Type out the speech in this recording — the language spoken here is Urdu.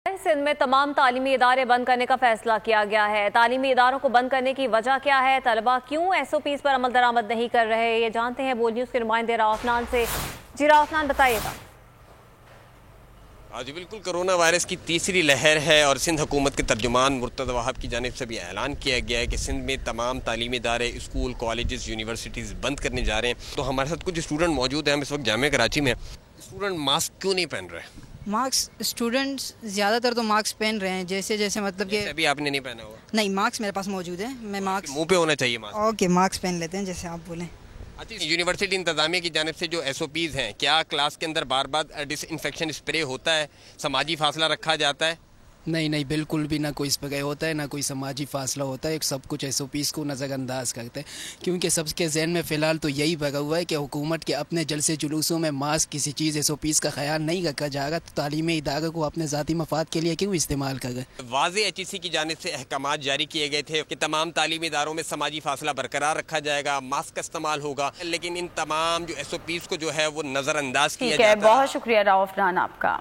سندھ میں تمام تعلیمی ادارے بند کرنے کا فیصلہ کیا گیا ہے۔ تعلیمی اداروں کو بند کرنے کی وجہ کیا ہے؟ طلبہ کیوں ایس او پیز پر عمل درآمد نہیں کر رہے؟ یہ جانتے ہیں بول نیوز کے نمائندے راؤفنان سے۔ جی راؤفنان بتائیے گا۔ جی بالکل، کرونا وائرس کی تیسری لہر ہے اور سندھ حکومت کے ترجمان مرتضی وہاب کی جانب سے بھی اعلان کیا گیا ہے کہ سندھ میں تمام تعلیمی ادارے، اسکول، کالجز، یونیورسٹیز بند کرنے جا رہے ہیں۔ تو ہمارے ساتھ کچھ اسٹوڈنٹ موجود ہیں، ہم اس وقت جامعہ کراچی میں ہیں۔ اسٹوڈنٹ ماسک کیوں نہیں پہن رہے؟ اسٹوڈنٹس زیادہ تر تو ماسک پہن رہے ہیں، جیسے مطلب کہ ابھی آپ نے نہیں پہنا ہوا؟ نہیں، ماسک میرے پاس موجود ہے، میں ماسک منہ پہ ہونا چاہیے ماسک۔ اوکے، ماسک پہن لیتے ہیں جیسے آپ بولیں۔ اچھا، یونیورسٹی انتظامیہ کی جانب سے جو ایس او پیز ہیں، کیا کلاس کے اندر بار بار ڈس انفیکشن اسپرے ہوتا ہے، سماجی فاصلہ رکھا جاتا ہے؟ نہیں، بالکل بھی نہ کوئی اسپرے ہوتا ہے، نہ کوئی سماجی فاصلہ ہوتا ہے۔ سب کچھ ایس او پیز کو نظر انداز کرتے ہیں، کیونکہ سب کے ذہن میں فی الحال تو یہی بھرا ہوا ہے کہ حکومت کے اپنے جلسے جلوسوں میں ماسک کسی چیز ایس او پیز کا خیال نہیں رکھا جائے گا، تو تعلیمی اداروں کو اپنے ذاتی مفاد کے لیے کیوں استعمال کریں؟ واضح ایچ ای سی کی جانب سے احکامات جاری کیے گئے تھے کہ تمام تعلیمی اداروں میں سماجی فاصلہ برقرار رکھا جائے گا، ماسک کا استعمال ہوگا، لیکن ان تمام جو ایس او پیز کو جو ہے وہ نظر انداز کیا جاتا ہے۔ بہت شکریہ راؤفنان آپ کا۔